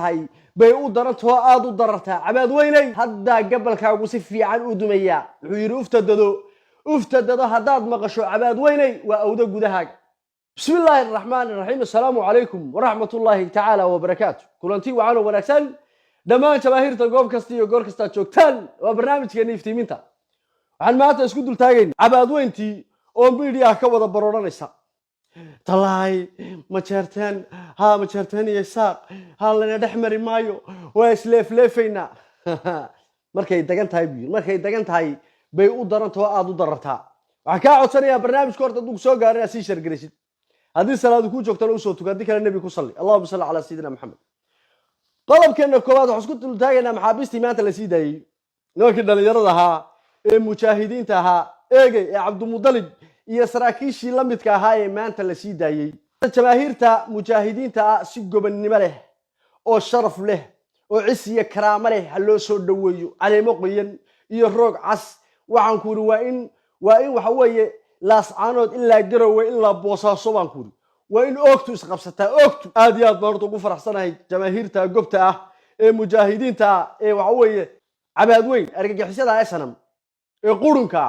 هاي بيقول درتها آدو درتها عباد ويني هدا قبل كاوسي في عن أدمية وير افتددو هداد مقشو عباد ويني وأودا قدهاك بسم الله الرحمن الرحيم السلام عليكم ورحمة الله تعالى وبركاته كلنتي وعانو ونكسل دمان جماهير تقوم كستي وقور كستا جوكتان وبرنامج كان يفتيمينتا عن ما تسكت التاجين عباد وينتي أو ميديا كوضا برورانيسا طلعي ما شرتان يساق ها لنا دحمري مايو واسلف لفينا markay dagan tahay biir markay dagan tahay bay u daranto aad u darartaa waxa ka codsanayaa barnaamijka horta dug soo gaaray si shar garishid hadii salaadu ku joogtana u soo tukaadi kala nabi ku salli allahumma salli ala sayyidina muhammad qalabkeena koowaad waxa isku taagayna maxaabiistii maanta la sii daayay nimankii dhalinyarada ahaa ee mujaahidiinta ahaa eegay ee cabdumudallib iyo saraakiishii la midka ahaa ee maanta la sii daayay jamaahirta mujaahidiinta si gobonnimo leh oo sharaf leh oo cisiya karaama leh hal loo soo dhaweeyo caleemo qoyan iyo roog cas waxaan ku ri waa in waxa weeye laascaanood ilaa garowe ilaa boosaaso baan ku ri waa in oogtu isqabsataa oogtu aad iyo aad baan ugu faraxsanahay jamaahirta gobta ah ee mujaahidiinta ee waxa weeye cabaad weyn argagixisada aysanam ee qurunka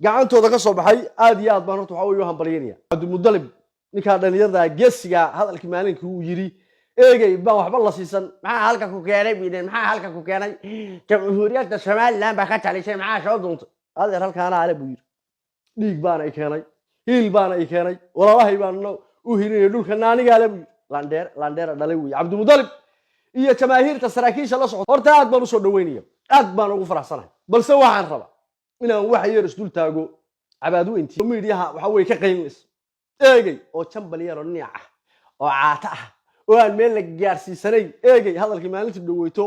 gacantooda ka soo baxay aad iyo aad baan waxa weeye hambalyeynaya Cabdimudallib ninka dhalinyarada geesiga hadalkii maalinkii uu yiri eegay baa waxba la siisan maxaa halka ku keenay biideen maxaa halka ku keenay jamhuuriyadda Soomaaliland baa ka talisay maxaa soo duuntay adeer halkaana ale buu yiri dhiig baan ay keenay hiil baan ay keenay walaalahay baan u hirinay dhulka naaniga ale buu landeer dhalay weey Cabdimudallib iyo jamaahirta saraakiisha la socod horta aad baan u soo dhaweynaya aad baan ugu faraxsanahay balse waxaan rabaa inaan wax yar isdul taago cabaadu intii meediyaha waxa way ka qaynayso eegay oo jambal yar oo niic ah oo caata ah oo aan meel la gaarsiisanay eegay hadalkii maalintii dhaweyto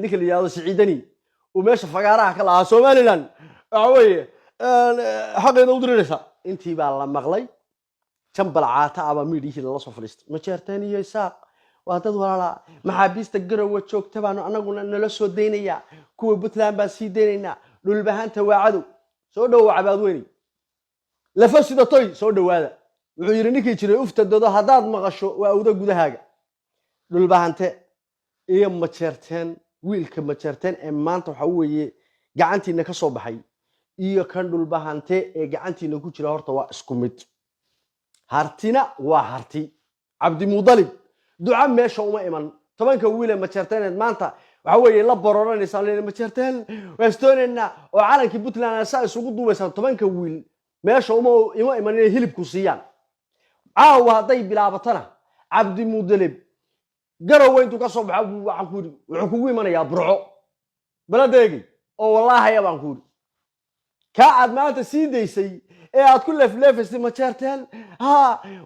ninka la yiraahdo Siciidani oo meesha fagaaraha ka lahaa Soomaaliland waxa way xaqeeda u diriraysa intii baa la maqlay jambal caata aba meediyihii la soo fadhiistay ma jeertaan iyo isaaq waa dad walaala maxaabiista garowe joogta baan anaguna nala soo deynaya kuwa Puntland baan sii deynayna dhul bahanta waacadu soo dhaw cabaad weyni la fasida toy soo dhawaada wuxuu yiri ninkii jiray uftadado hadaad maqasho waa awda gudahaaga dhul bahante iyo majeerteen wiilka majeerteen ee maanta waxa weeye gacantiina ka soo baxay iyo kan dhul bahante ee gacantiina ku jira horta waa isku mid hartina waa harti Cabdimudallib duca meesha uma iman tobanka wiil ee majeerteen maanta waxa weeye la bororanaysan leeyahay majeerteen westoonena oo calankii Puntland saa isugu duubaysan tobanka wiil meesha uma iman inay hilib ku siiyaan caawa haday bilaabatana Cabdimudallib garowe intuu ka soo baxo waxaan ku ri wuxuu kugu imanayaa burco baladeegi oo wallaahi baan ku ri ka aad maanta sii deysay ee aad ku leefleefisay majeerteen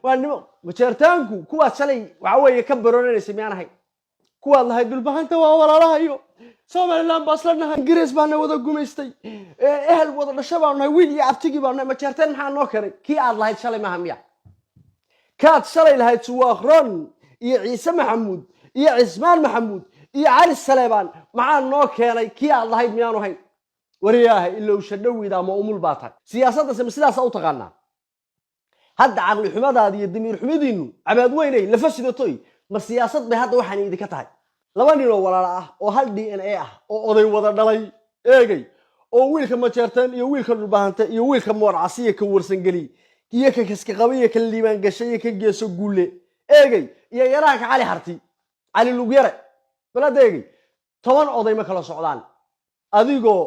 waa nimo majeertaanku kuwa shalay waxa weeye ka bororanaysan miyaan ahay kuwa lahayd dhulbahanta waa walaalahayo Soomaaliland baslanahay Ingiriis baan wada gumaystay ehel wada dhashay baan nahay wiil iyo abtigi baan nahay majeerteen maxaa noo keenay kii aad lahayd shalay ma hamiya kaad shalay lahayd Suwaaqron iyo Ciise Maxamuud iyo Cismaan Maxamuud iyo Cali Saleebaan maxaa noo keenay kii aad lahayd miyaan ahay wariyaaha ilaa uu shadawida ama umul baatay siyaasadda sidaas u taqaana hadda aqli xumadaad iyo damiir xumidiinu cabaad weynay la fasidatay ma siyaasad bay hadda waxaan idinka tahay laba nin oo walaal ah oo hal DNA ah oo oday wada dhalay eegay oo wiilka majeerteen iyo wiilka dhulbahante iyo wiilka moorcasiye ka warsan gali iyo ka kiska qabiye ka liiban gashay ka geeso guule eegay iyo yaraanka cali harti cali lugyare baladeegi 10 oday ma kala socdaan adigoo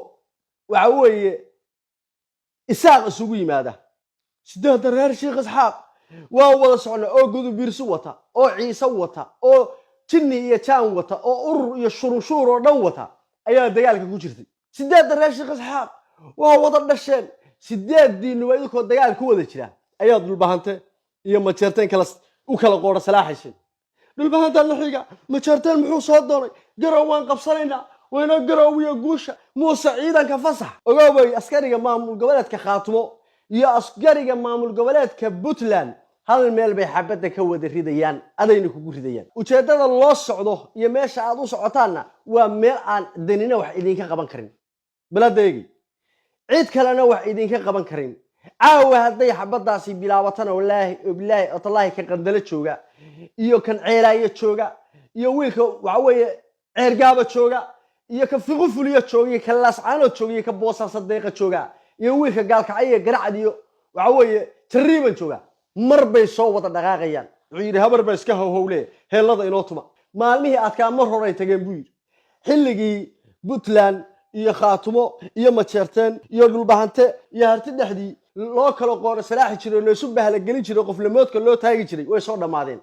waxa weeye isaaq isugu yimaada sideed reer Sheekh Isxaaq waa wada socna oo gudu biirsu wata oo Ciise wata oo jinni iyo jaan wata oo urur iyo shuruushuur oo dhan wata ayaa dagaalka ku jirtay sideed reer Sheekh Isxaaq waa wada dhasheen sideed diin way idinko dagaal ku wada jira ayaa dhulbahante iyo majeerteen u kala qoora salaaxaysan dhulbahanta la xiga majeerteen muxuu soo doonay garow waan qabsanayna wayna garowiyo guusha Muuse ciidanka fasax ogoobay askariga maamul goboleedka Khaatumo iyo askariga maamul goboleedka Puntland hal meel bay xabada ka wada ridayaan adayna kugu ridayaan ujeedada loo socdo iyo meesha aad u socotaana waa meel aan danina wax idinka qaban karin baladeegi cid kalena wax idinka qaban karin caawa haday xabadaasi bilaabatana wallaahi ka qandala jooga iyo kan ceelaayo jooga iyo wiilka waxa weeye ceergaaba jooga iyo ka fiqu fuliyo jooga iyo ka laascaano jooga iyo ka boosaasa deeqa jooga iyo wiilka gaalkacay garacad iyo waxa weeye tariiban jooga mar bay soo wada dhaqaaqayaan wuxuu yiri habar ba iska howle heelada inoo tuma maalmihii adkaa mar hore ay tageen buu yiri xilligii Puntland iyo Khaatumo iyo Majeerteen iyo Dhulbahante iyo Harti dhexdii loo kala qoor salaaxi jiray loo soo bahla galin jiray qof lamoodka loo taagi jiray way soo dhamaadeen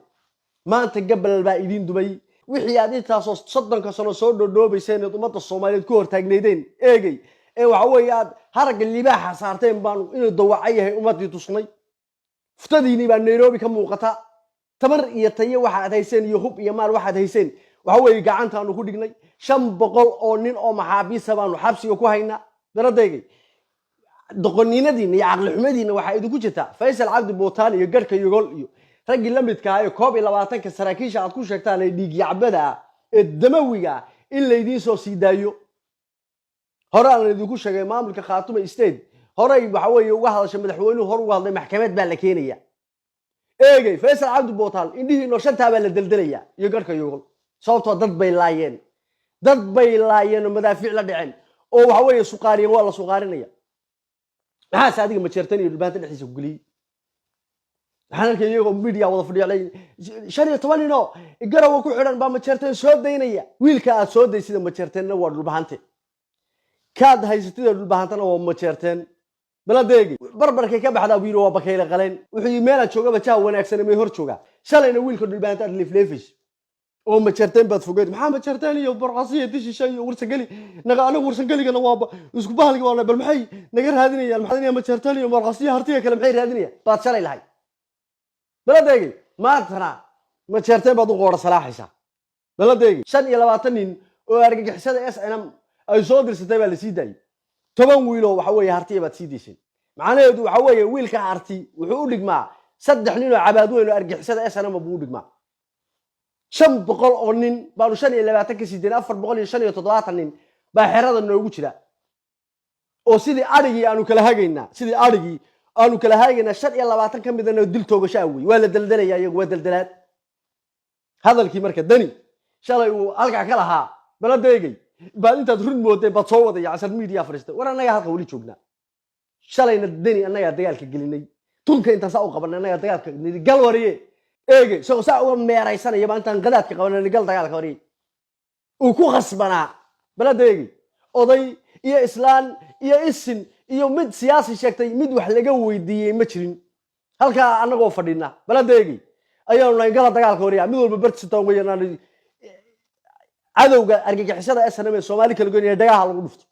maanta gabal baa idin dubay wixii aad intaasoo 30 sano soo dhoodhoobayseen ummadda Soomaaliyeed ku hortaagneedeen eegay ee waxa weeye aad haragga libaaxa saarteen baan inuu dawacay yahay ummadii tusnay فتديني بان نيروبي كموقتا تمر iyo tayo waxa aad hayseen iyo hub iyo maal waxa aad hayseen waxa way gacanta aanu ku dhignay 500 oo nin oo maxaabiis baanu xabsiga ku haynaa daradeegay doqoniinadiina iyo aqli xumadiina waxa idinku jirta Faysal Cabdi Bootaan iyo garka Yogol iyo ragii la midka ah 22 ka saraakiisha aad ku sheegtaan ay dhiig yacbada ee damawiga in la idin soo sidaayo hore aan idinku sheegay maamulka Khaatumo State horay waxa way uga hadashay madaxweynuhu hor uga hadlay maxkamad baa la keenaya eegay Faysal Cabdi Bootaan indhihi no shanta baa la daldelaya iyo garka Yogol sababtoo dad bay laayeen madaafiic la dhicin oo waxa way suqaariyeen waa la suqaarinaya maxaa saadiga ma jeertan iyo dhulbaanta dhexdiisa ku galiyay waxaan arkay iyagoo media wada fadhiyay 15 nino garawa ku xidhan baa ma jeertan soo daynaya wiilka aad soo daysida ma jeertanna waa dhulbaante kaad haysatida dhulbaantana waa ma jeertan baladeegi barbarkay ka baxda wiil waa bakayla qaleen wuxuu meelan jooga bajaha wanaagsan ee hor jooga shalayna wiilka dhulbaanta leefleefish oo ma jeertan baad fogeed maxaa ma jeertan iyo barqasiye dishishay iyo warsan gali anagu warsan galigana waa isku bahalka waa bal maxay naga raadinayaan maxay ma jeertan iyo barqasiye hartiga kale maxay raadinayaan baad shalay lahay baladeegi maantana ma jeertan baad u qoor salaaxaysa baladeegi 25 nin oo argagixisada SNM ay soo dirsatay baa la sii daayay 10 wiil oo waxa weeye hartiye baad sii diisay macnaheedu waxa weeye wiilka harti wuxuu u dhigmaa 3 nin oo cabaad weyn oo argagixisada SNM buu u dhigmaa 500 oo nin baanu 25 ka sideen 475 nin baa xerada noogu jira oo sidii arigii aanu kala hagaynaa 25 ka midana dil toogasho weey waa la daldalaya iyagu waa daldalaad hadalkii marka dani shalay uu halka ka lahaa baladeegay baad intaad run mooday baad soo wadaya casar media fariistay war anaga halka wali joognaa shalayna dani anaga dagaalka gelinay tunka inta saa u qabanay anaga dagaalka gal wariye eege soo saa uga meeraysanaya maantaan qadaadka qabanay gal dagaalka wariye uu ku qasbanaa baladeegay oday iyo islaan iyo isin iyo mid siyaasi sheegtay mid wax laga weydiiyay ma jirin halka anagoo fadhina baladeegay ayaanu nahay gal dagaalka wariye mid walba bartiisa uga yeernaa cadowga argagixisada SNM Soomaali kala goynaya dagaal lagu dhufto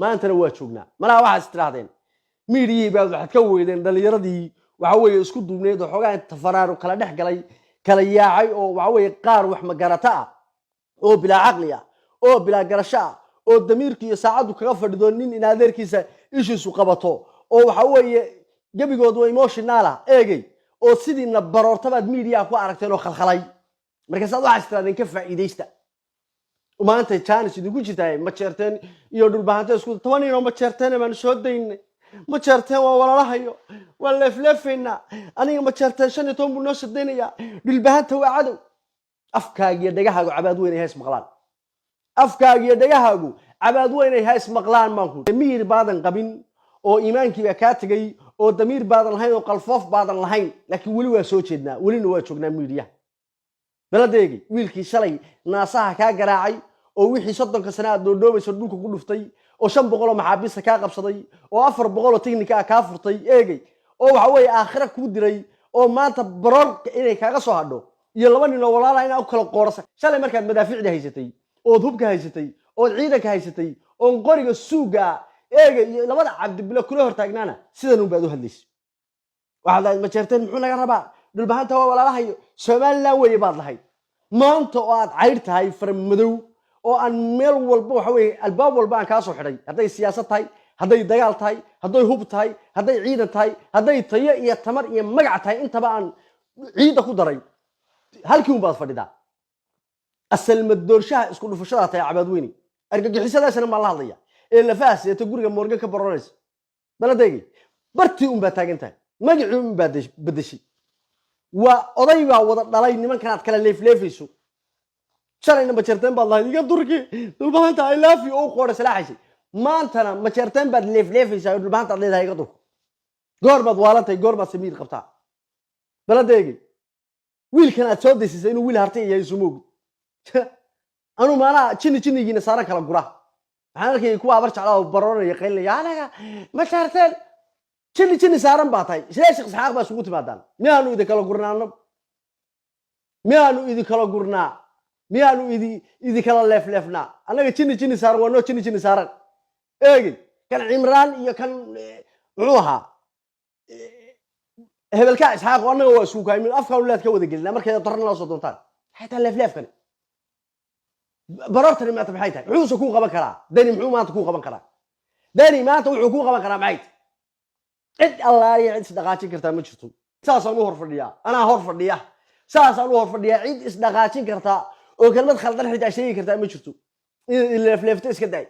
maantana waa joognaa malaha waxa istiraadeen media baa waxad ka weydeen dhalinyaradii waxa weeye isku duubneed oo xogaa inta faraaro kala dhex galay kala yaacay oo waxa weeye qaar wax ma garata ah oo bilaa aqli ah oo bilaa garasho ah oo damiirka iyo saacadu kaga fadhido nin in adeerkiisa ishiisu qabato oo waxa weeye gabigood waa emotional ah eegay oo sidina baroortabaad media ku aragteen oo khalkhalay markaas waxa istiraadeen ka faa'iideysta maanta chance idinku jirtay ma jeerteen iyo dhulbaanta isku 10 nin oo ma jeerteen baan soo daynay ma jeerteen waa walalahayo waa leefleefina aniga ma jeerteen 15 buu noo sadeynaya dhulbaanta waa cadow afkaaga iyo dhagahaagu cabaad weyn ay hays maqlaan afkaaga iyo dhagahaagu cabaad weyn ay hays maqlaan maanku damiir baadan qabin oo iimaankiiba ka tagay oo damiir baadan lahayn oo qalfoof baadan lahayn laakiin wali waa soo jeednaa walina waa joognaa media baladeegi wiilkii shalay naasaha ka garaacay oo wixii 30 sano aad doodoobayso dhulka ku dhuftay oo 500 maxaabiis ka qabsaday oo 400 technique ka furtay eegay oo waxa weeye aakhira ku diray oo maanta baroor inay kaaga soo hadho iyo laba nin oo walaalaha inay u kala qoorsan shalay markaad madaafiicda haysatay oo hubka haysatay oo ciidanka haysatay oo qoriga suuga eegay iyo labada cabdi bilo kula hortaagnaana sidan u baad u hadlaysay waxaad ma jeerteen muxuu naga rabaa dhulbaanta waa walaalahayo Soomaaliland way baad lahayd maanta oo aad cayr tahay farmadow oo aan meel walba waxa weeye albaab walba aan ka soo xidhay haday siyaasad tahay haday dagaal tahay haday hub tahay haday ciidan tahay haday tayo iyo tamar iyo magac tahay intaba aan ciida ku daray halkii uu baad fadhidaa asal madoorshaha isku dhufashada tahay cabaad weyni argagixisadaasna ma la hadlaya ee la faasiyay guriga Morgan ka baroonaysa baladeegi bartii un baa taagan tahay magacii un baa bedeshay waa odayga wada dhalay nimankan aad kala leefleefayso shalayna ma jeerteen baad lahayd iga durki dhulbaanta I love you oo qoora salaaxaysi maantana ma jeerteen baad leefleefaysaa dhulbaanta aad leedahay iga durki goor baad waalantay goor baad samiir qabtaa baladeegi wiilkan aad soo deysisay inuu wiil hartay yahay sumug anu maana jinnigiina saaran kala gura waxaan arkay kuwa abar jeclaa oo baroonaya qaylaya anaga ma jeerteen jinni saaran baa tahay sheekh Isxaaq baa isugu timaadaan miyaanu idin kala gurnaano miyaanu idin kala gurnaa miyaanu idin kala leefleefnaa anaga jinni saaran waa noo jinni saaran eegi kan Imraan iyo kan wuxuu ahaa hebelka Isxaaq oo anaga waa isugu kaaymin afka walaad ka wada gelina markay darna la soo doontaan xataa leefleefkan barartani ma tahay tahay wuxuu ku qaban karaa dani muxuu maanta ku qaban karaa dani maanta wuxuu ku qaban karaa maxay cid Allah iyo cid isdhaqaajin kartaa ma jirto saasaan u hor fadhiyaa anaa hor fadhiya saasaan u hor fadhiyaa cid isdhaqaajin kartaa oo kelmad khaldan xitaa sheegi kartaa ma jirto in leefleefta iska day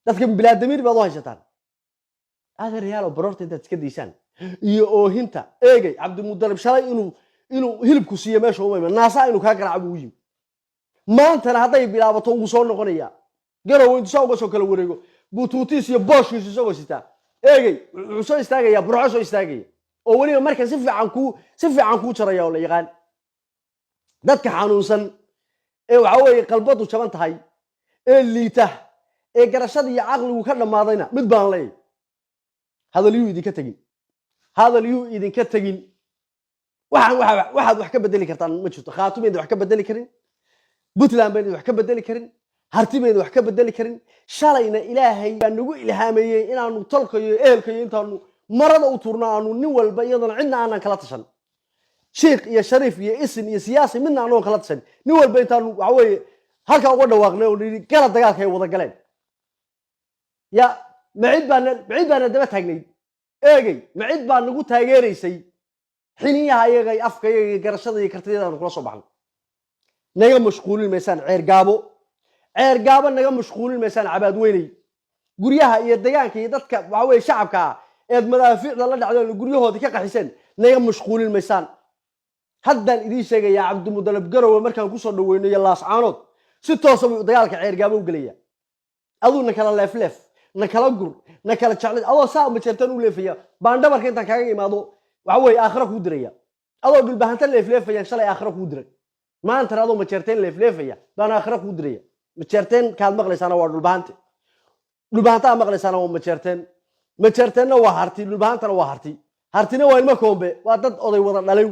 dadka bilaadamir baad u haysataan هذا الريال وبررت انت تكديسان iyo oohinta eegay Cabdi Mudalib shalay inuu hilibku siiyo meesha uu meeyo naasa inuu ka garaaco u yimi maantana haday bilaabato uu soo noqonaya garow intuu soo gasho kala wareego buutuutiis iyo booshiis soo sita eegay wuxuu soo istaagaya burco soo istaagaya oo waliba marka si fiican ku jaraya oo la yaqaan dadka xanuunsan ee waxa weeye qalbadu jaban tahay ee liita ee garashada iyo aqligu ka dhamaadayna mid baan leeyahay هذا اليوم إذا كتجين هذا اليوم إذا كتجين واحد وحكي بدلي كرتان ما شفت خاتم إذا وحكي بدلي كرين بطلان بين وحكي بدلي كرين هرتي بين وحكي بدلي كرين شالينا إلهي نقول إلهامية إن أنو تلقي إلك أنت أنو مرض أوتورنا أنو نول بيضا عندنا أنا كلاتشان شيخ يا شريف يا اسم يا سياسي منا أنو كلاتشان نول بيت أنو عوي هكا ودا واقنا ولي كلا دقال كي ودا قلين يا معيد بان دبا تاغني ايغي معيد بان نغو تاغيريسay xiniyaha ayagay afkayga garashada iyo kartida aan kula soo baxno naga mashquulin meesaan ceer gaabo naga mashquulin meesaan cabaad weynay guryaha iyo deegaanka iyo dadka waxa weey shacabka ee madaafiicda la dhacdo guryahoodii ka qaxiseen naga mashquulin meesaan haddaan idin sheegaya Cabdi Mudalib garow markaan ku soo dhaweyno iyo laas caanood si toos ah dagaalka ceer gaabo u galaya aduna kala leefleef nakala gur nakala jaclid adoo saa ma jeertan u leefaya baandhabarka inta kaaga imaado waxa way aakhira ku diraya adoo dhulbaahanta leefleefaya shalay aakhira ku diray maanta adoo ma jeertan leefleefaya baan aakhira ku diraya ma jeertan kaad maqlaysana waa dhulbaahanta maqlaysana waa ma jeertanna waa harti dhulbaahantana waa hartina waa ilma koombe waa dad oday wada dhalay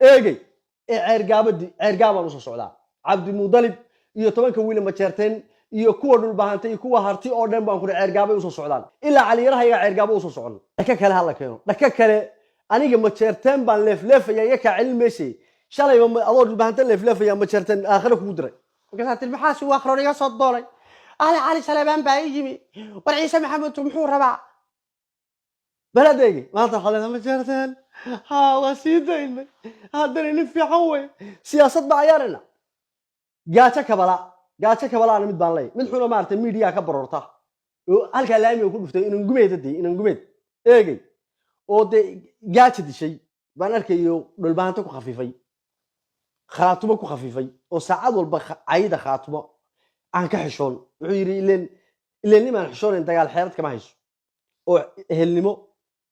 eegay ceer gaabaan u soo socdaa Cabdi Mudalib iyo 10 wiil ma jeertan iyo kuwa dhulbaahantay iyo kuwa harti oo dhan baan ku ceer gaabay u soo socdaan ilaa caliyaraha iga ceer gaabo u soo socon dhaka kale hala keeno dhaka kale aniga ma jeerteen baan leefleefaya iyo ka cilmeeshay shalay ma adoo dhulbaahantay leefleefaya ma jeerteen aakhira ku diray markaas tilmaxaas waa akhroon iga soo doolay ali salaam baa yimi war ciise maxamed muxuu rabaa baladeegi maanta xalada ma jeerteen ha wasiidayn hadana in fiican way siyaasad ba ayaarina gaacha kabala mid baan leey mid xuna maartay media ka barorta oo halka laamiga ku dhuftay inaan gumeed eegay oo de gaacha dishay baan arkayo dhulbaanta ku khafiifay khaatumo ku khafiifay oo saacad walba ayda khaatumo aan ka xishoon wuxuu yiri ileen niman xishoon dagaal xeerad kama hayso oo ehelnimo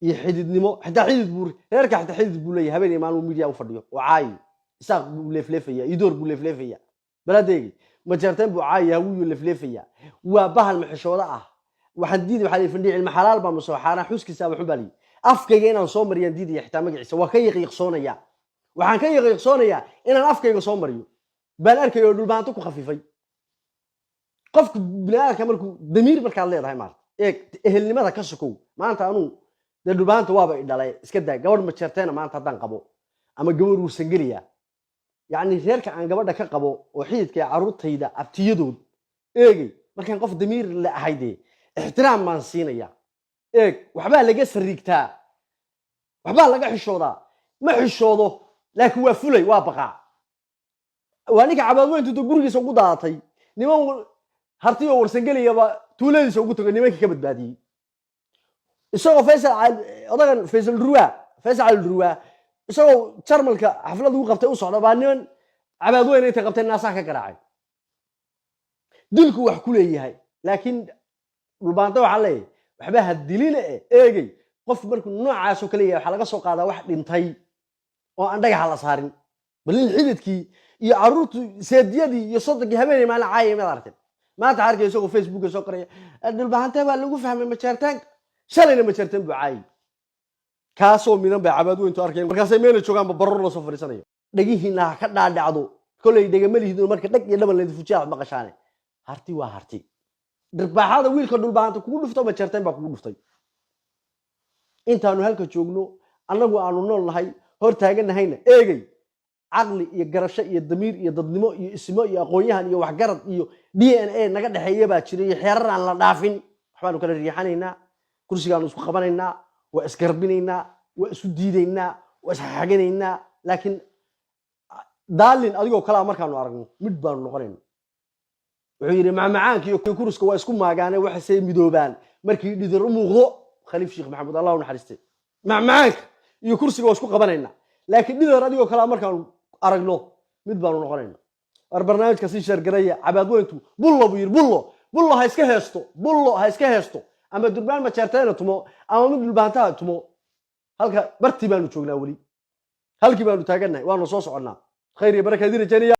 iyo xididnimo xataa xidid buur heerka xataa xidid buu leeyahay habeen imaan uu media u fadhiyo oo caay isaaq buu leefleefaya idoor buu leefleefaya baladeegi ما جرتين بعاية ويو لفليفيا وبهال محشورة waxaan diiday waxa ay fandhici ilma xalaal baa soo xaana xuskiisa waxu bali afkayga inaan soo mariyo diiday xitaa magaciisa waa ka yaqiiqsoonaya waxaan ka yaqiiqsoonaya inaan afkayga soo mariyo baan arkayo dhulbaanto ku khafiifay qofku binaadka markuu damiir markaa leedahay maarta ehelnimada ka sokow maanta anu dhulbaanto waaba idhalay iska daa gabadh ma jeerteena maanta hadan qabo ama gabadh uu sangeliya يعني reerka aan gabadha ka qabo oo xididka caruurtayda abtiyadood eegay markaan qof damiir la ahayde ixtiraam maan siinaya waxba laga sariigtaa waxba laga xishooda ma xishoodo laakiin waa fulay waa baqa waaniga cabaadweyntu gurigiisa ugu daadatay niman hartiyo warsangeliyaba tuuladiisa ugu tagay nimanka ka badbaadiyay isagoo Faisal Ruwa isagoo jarmalka xaflad uu qabtay u socdo baa niman cabaad weyn intay qabteen naasaa ka garaacay dilku wax ku leeyahay laakiin dhulbaanta waxa leeyahay waxba ha dilina eegay qof markuu noocaas oo kale yahay waxa laga soo qaadaa wax dhintay oo aan dhagax la saarin balin xididkii iyo caruurtu seediyadii iyo soddogii habeenay maalin caayay ma aragtay maanta arkayso oo Facebook soo qoraya dhulbaanta baa lagu fahmay ma jeertaan shalayna ma jeertaan buu caayay kaasoo midan bay cabaad weyntu arkeen markaasay meel joogaan barro la soo fariisanayo dhagihiina ka dhaadhacdo kolay dhagamalihiidu marka dhag iyo dhaban leed fujiya maqashaane harti waa harti dhirbaaxada wiilka dhulbaanta kugu dhufto ma jeertaan baa kugu dhuftay intaanu halka joogno annagu aanu nool nahay hor taaganahayna eegay aqli iyo garasho iyo damiir iyo dadnimo iyo ismo iyo aqoonyahan iyo waxgarad iyo DNA naga dhaxeeya baa jiray xeerar aan la dhaafin waxbaanu kala riixanaynaa kursigaanu isku qabanaynaa waa isgarbinaynaa waa isu diidaynaa waa isxaganaynaa laakiin daalin adigoo kala markaanu aragno mid baanu noqonaynaa wuxuu yiri macmacaanka iyo kursiga waa isku maagaane waxay midoobaan markii dhidar u muuqdo khaliif sheekh maxamed allah u naxariistay macmacaanka iyo kursiga waa isku qabanaynaa laakiin dhidar adigoo kala markaanu aragno mid baanu noqonaynaa war barnaamijka si shargaraya cabaad weyntu bullo buu yiri bullo ha iska heesto ama durbaan ma jeerteena tumo ama mid dhulbaantaha tumo halka bartii baanu joognaa wali halkii baanu taaganahay waanu soo soconnaa khayr iyo baraka idin rajaynayaa